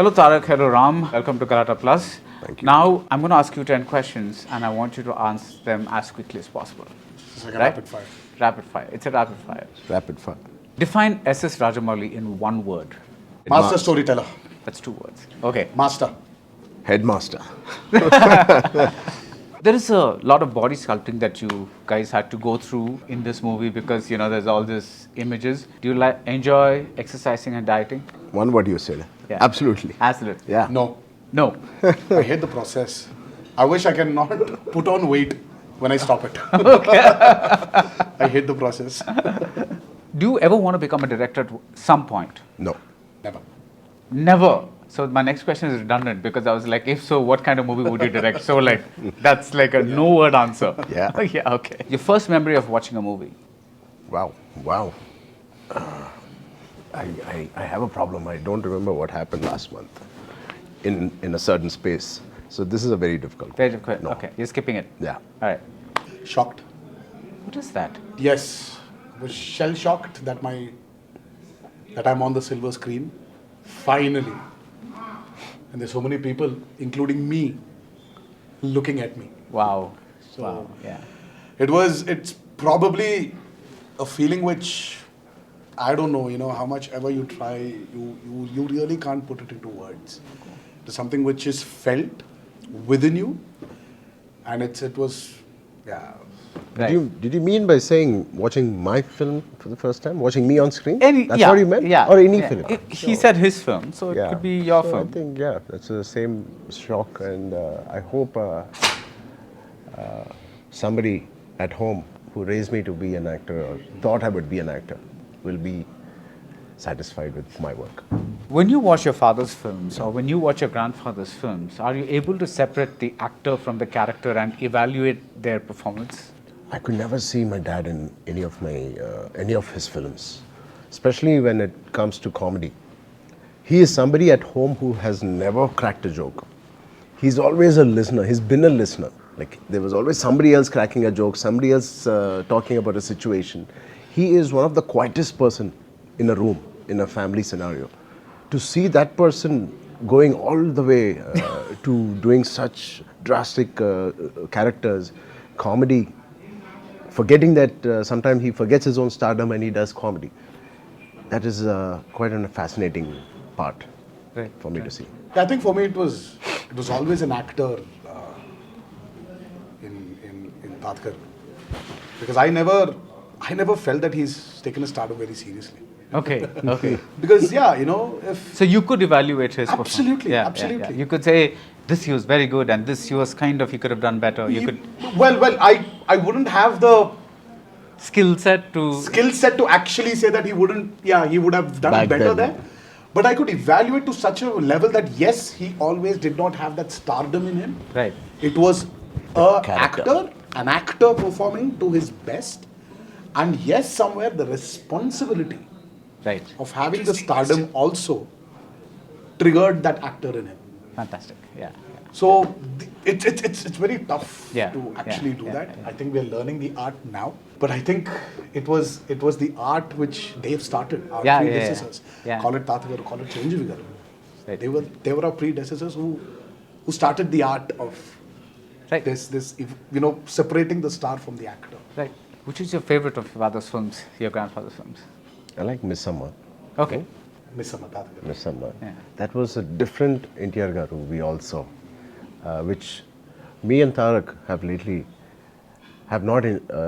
Hello Tarak, hello Ram. Welcome to Galatta Plus. Thank you. Now I'm going to ask you 10 questions and I want you to answer them as quickly as possible. It's like a rapid fire. Rapid fire. It's a rapid fire. Rapid fire. Define SS Rajamouli in one word. Master storyteller. That's 2 words. Okay. Master. Headmaster. There is a lot of body sculpting that you guys had to go through in this movie because, you know, there's all these images. Do you enjoy exercising and dieting? One word you said. Yeah. Absolutely. Absolutely. Yeah. No. No. I hate the process. I wish I can not put on weight when I stop it. I hate the process. Do you ever want to become a director at some point? No. Never. Never. So my next question is redundant because I was like, if so, what kind of movie would you direct? So like, that's like a no-word answer. Yeah. Yeah, okay. Your first memory of watching a movie? Wow. Wow. I have a problem. I don't remember what happened last month in a certain space. So this is a very difficult. Very difficult. No. Okay, you're skipping it. Yeah. All right. Shocked. What is that? Yes. I was shell shocked that I'm on the silver screen. Finally. And there's so many people, including me, looking at me. Wow. So Wow. Yeah. it's probably a feeling which I don't know, how much ever you try, you really can't put it into words. It's something which is felt within you, and it was, yeah. Right. Did you mean by saying watching my film for the first time? Watching me on screen? That's yeah, what you meant? Yeah. Or any yeah. film? He said his film, so it could be your So film. I think, yeah, that's the same shock. And I hope somebody at home who raised me to be an actor or thought I would be an actor will be satisfied with my work. When you watch your father's films or when you watch your grandfather's films, are you able to separate the actor from the character and evaluate their performance? I could never see my dad in any of his films, especially when it comes to comedy. He is somebody at home who has never cracked a joke. He's always a listener. He's been a listener. Like there was always somebody else cracking a joke, somebody else talking about a situation. He is one of the quietest person in a room, in a family scenario. To see that person going all the way to doing such drastic characters, comedy, forgetting that sometimes he forgets his own stardom and he does comedy. That is quite a fascinating part for me to see. I think for me it was always an actor in Tatkar, because I never felt that he's taken his stardom very seriously. Okay, okay. Because if So you could evaluate his performance. Absolutely, Yeah, absolutely. Yeah. You could say, this he was very good and this he was kind of, he could have done better. You could I wouldn't have the skill set to actually say that he would have done Back better then. there. But I could evaluate to such a level that yes, he always did not have that stardom in him. Right. It was an actor performing to his best. And yes, somewhere the responsibility Right. of having the stardom also triggered that actor in him. Fantastic. Yeah. So it's very tough Yeah, to actually do yeah, that. yeah. I think we're learning the art now, but I think it was the art which they've started. Our Yeah, predecessors, yeah. call it Tathagaru, call it Chanjivigaru. Right. They were our predecessors who started the art of Right. this separating the star from the actor. Right. Which is your favorite of your father's films, your grandfather's films? I like Miss Summer. Okay. Miss Tathagaru. Miss Summer. Yeah. That was a different NTR Garu we all saw, which me and Tarak have not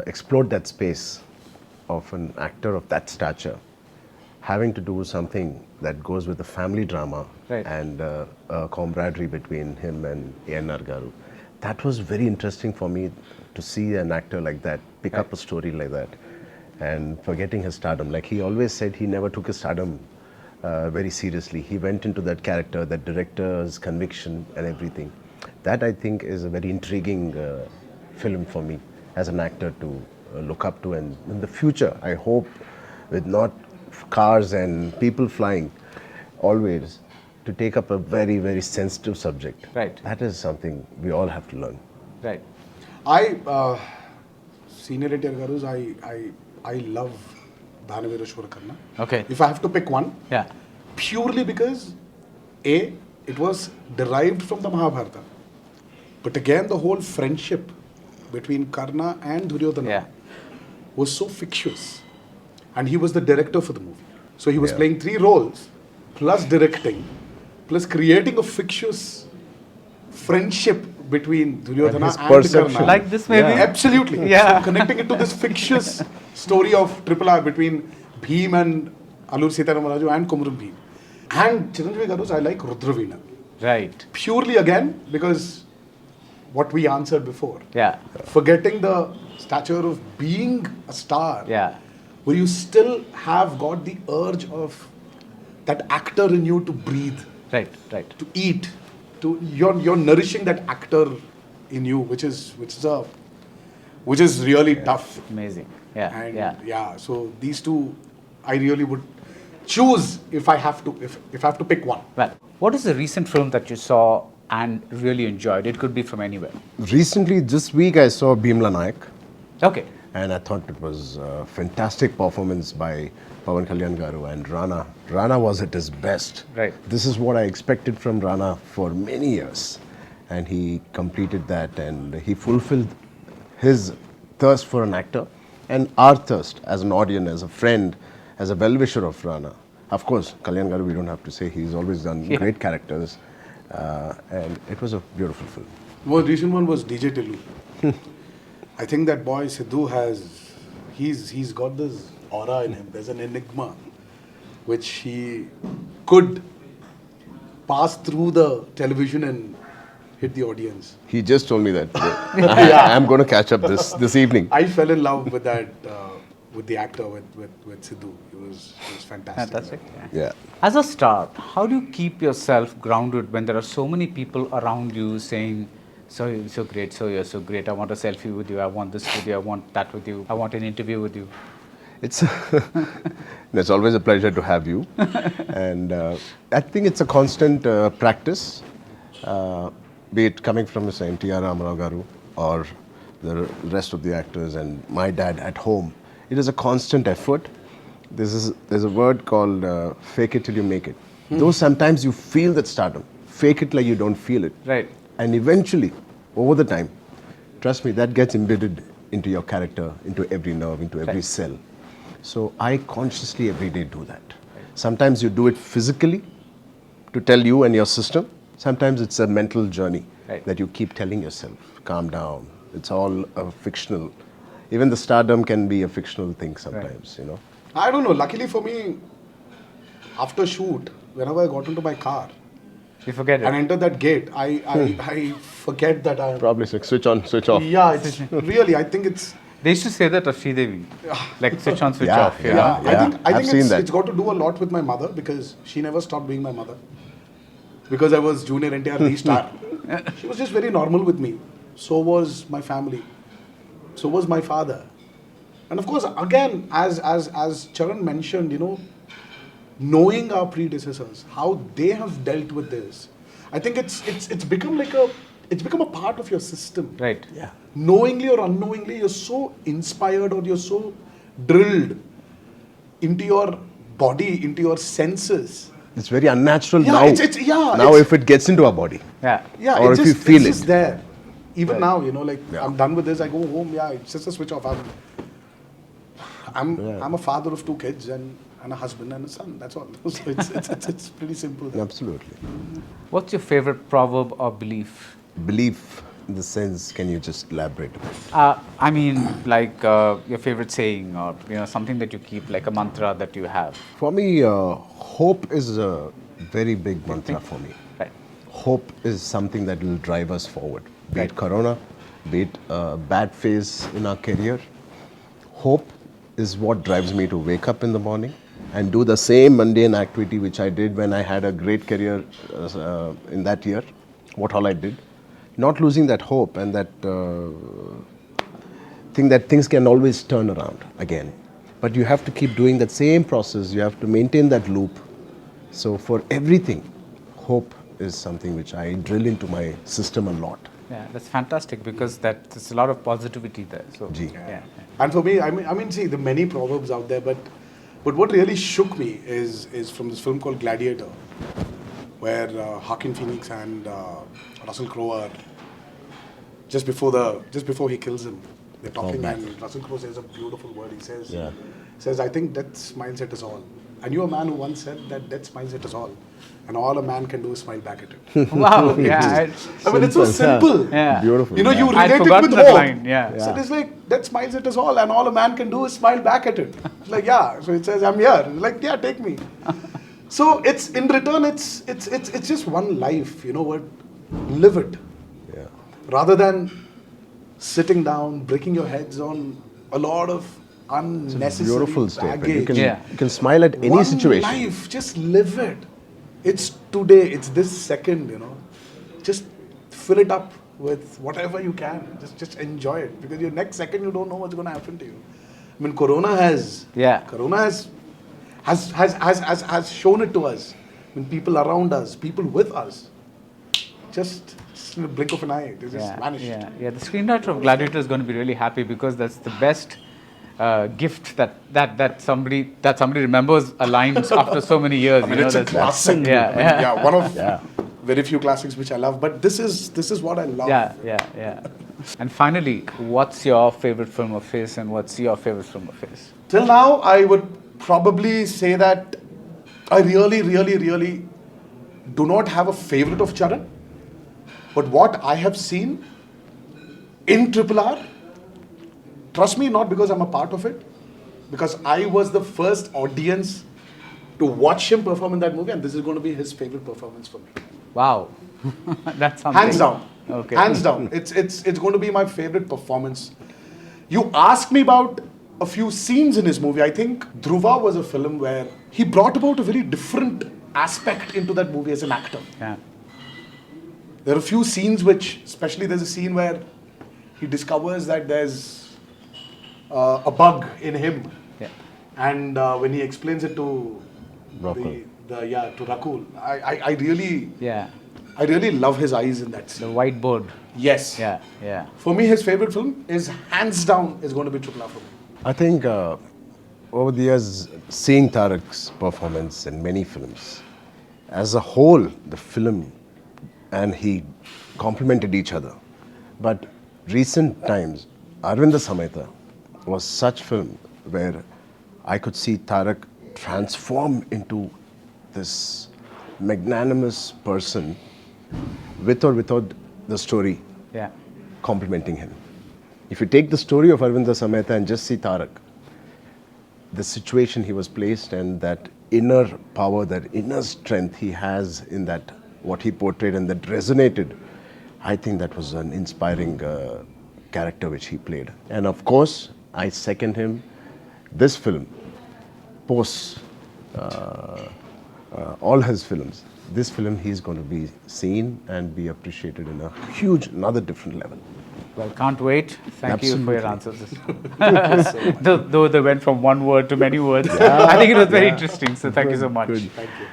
explored that space of an actor of that stature having to do something that goes with the family drama Right. and camaraderie between him and A.N.R. Garu. That was very interesting for me to see an actor like that pick up a story like that and forgetting his stardom. Like he always said, he never took his stardom very seriously. He went into that character, that director's conviction and everything. That I think is a very intriguing film for me as an actor to look up to. And in the future, I hope with not cars and people flying, always to take up a very, very sensitive subject. Right. That is something we all have to learn. Right. Senior NTR Garus, I love Dhanavirashwara Kanna. Okay. If I have to pick one, Yeah. purely because it was derived from the Mahabharata. But again, the whole friendship between Karna and Duryodhana was so fictitious. And he was the director for the movie. So he was playing 3 roles, plus directing, plus creating a fictitious friendship between Duryodhana and Karna. Like this maybe? Yeah. Absolutely. Yeah. So connecting it to this fictitious story of RRR between Bhim and Allur Sitaramaraju and Komuram Bhim. And Chiranjeevi Garu's I like Rudraveena. Right. Purely again because what we answered before. Yeah. Forgetting the stature of being a star. Yeah. Where you still have got the urge of that actor in you to breathe. Right. Right. To eat. You're nourishing that actor in you, which is really tough. Amazing. Yeah. And so these two, I really would choose if I have to pick one. Well, what is the recent film that you saw and really enjoyed? It could be from anywhere. Recently, this week, I saw Bhimla Nayak. Okay. And I thought it was a fantastic performance by Pawan Kalyan Garu and Rana. Rana was at his best. Right. This is what I expected from Rana for many years. And he completed that and he fulfilled his thirst for an actor and our thirst as an audience, as a friend, as a well-wisher of Rana. Of course, Kalyan Garu, we don't have to say, he's always done great characters. And it was a beautiful film. The most recent one was DJ Tillu. I think that boy Sidhu he's got this aura in him. There's an enigma which he could pass through the television and hit the audience. He just told me that. I'm going to catch up this evening. I fell in love with that, with the actor, with Sidhu. It was fantastic. Fantastic. Yeah. As a star, how do you keep yourself grounded when there are so many people around you saying, so you're so great, I want a selfie with you, I want this with you, I want that with you, I want an interview with you? It's always a pleasure to have you. And I think it's a constant practice, be it coming from Mr. NTR Ram Charan or the rest of the actors and my dad at home. It is a constant effort. There's a word called fake it till you make it. Though sometimes you feel that stardom, fake it like you don't feel it. Right. And eventually, over the time, trust me, that gets embedded into your character, into every nerve, into every cell. So I consciously every day do that. Sometimes you do it physically to tell you and your system. Sometimes it's a mental journey that you keep telling yourself, calm down. It's all fictional. Even the stardom can be a fictional thing sometimes, you know. I don't know. Luckily for me, after shoot, whenever I got into my car, You forget it. and enter that gate, I forget that I am. Probably like switch on, switch off. Yeah, it's really, I think it's. They used to say that of Sridevi, like switch on, switch Yeah, off. yeah. I I've think seen that. it's got to do a lot with my mother because she never stopped being my mother. Because I was Jr NTR the star. She was just very normal with me. So was my family. So was my father. And of course, again, as Charan mentioned, you know, knowing our predecessors, how they have dealt with this, I think it's become like a part of your system. Right. Yeah. Knowingly or unknowingly, you're so inspired or you're so drilled into your body, into your senses. It's very unnatural Yeah, now. it's- If it gets into our body. Yeah. Yeah, Or it's if just, you feel it's just it. there. Even now, you know, like Yeah. I'm done with this, I go home, it's just a switch off. I'm a father of 2 kids and a husband and a son. That's all. So it's pretty simple. Absolutely. What's your favorite proverb or belief? Belief in the sense, can you just elaborate a bit? I mean, like your favorite saying or something that you keep, like a mantra that you have. For me, hope is a very big mantra for me. Right. Hope is something that will drive us forward. Be it Corona, be it a bad phase in our career. Hope is what drives me to wake up in the morning and do the same mundane activity which I did when I had a great career in that year, what all I did. Not losing that hope and that thing that things can always turn around again. But you have to keep doing that same process. You have to maintain that loop. So for everything, hope is something which I drill into my system a lot. Yeah, that's fantastic because there's a lot of positivity there. So, yeah. And for me, I mean, see, the many proverbs out there, but what really shook me is from this film called Gladiator, where Joaquin Phoenix and Russell Crowe are just before he kills him. They're talking, and Russell Crowe says a beautiful word. He says, "I think death smiles at us all." I knew a man who once said that death smiles at us all, and all a man can do is smile back at it. Wow, yeah. I mean, it's so simple. Yeah. Beautiful. You know, you I'd relate it forgotten with that hope. line, yeah. So it's like, death smiles at us all, and all a man can do is smile back at it. It's like, yeah. So it says, I'm here. It's like, yeah, take me. So it's, in return, it's just one life. You know what? Live it. Yeah. Rather than sitting down, breaking your heads on a lot of unnecessary Beautiful statement. baggage. You can smile at any One situation. life, just live it. It's today, it's this second, you know. Just fill it up with whatever you can. Just enjoy it. Because your next second you don't know what's gonna happen to you. I mean, Corona has shown it to us. I mean, people around us, people with us. Just in a blink of an eye, they just vanished. Yeah. The screenwriter of Gladiator is going to be really happy because that's the best gift that somebody remembers a line after so many years. I mean, it's a classic. Yeah. One of very few classics which I love. But this is what I love. Yeah. And finally, what's your favorite film of his, and what's your favorite film of his? Till now, I would probably say that I really, really, really do not have a favorite of Charan. But what I have seen in RRR, trust me, not because I'm a part of it, because I was the first audience to watch him perform in that movie, and this is going to be his favorite performance for me. Wow. That's something. Hands down. Okay. Hands down. It's going to be my favorite performance. You asked me about a few scenes in his movie. I think Dhruva was a film where he brought about a very different aspect into that movie as an actor. Yeah. There are a few scenes which, especially there's a scene where he discovers that there's a bug in him. Yeah. And when he explains it to Rakul. to Rakul, I really love his eyes in that The scene. whiteboard. Yes. Yeah. For me, his favorite film is hands down is going to be RRR for me. I think over the years, seeing Tarak's performance in many films, as a whole, the film and he complemented each other. But recent times, Arvinda Sameta was such film where I could see Tarak transform into this magnanimous person with or without the story Yeah. complementing him. If you take the story of Arvinda Sameta and just see Tarak, the situation he was placed and that inner power, that inner strength he has in that, what he portrayed and that resonated, I think that was an inspiring character which he played. And of course, I second him. This film, post all his films, this film he's going to be seen and be appreciated in a huge, another different level. Well, can't wait. Thank you for your Absolutely. answers. Though they went from one word to many words. I think it was very interesting. So thank you so much. Good. Thank you.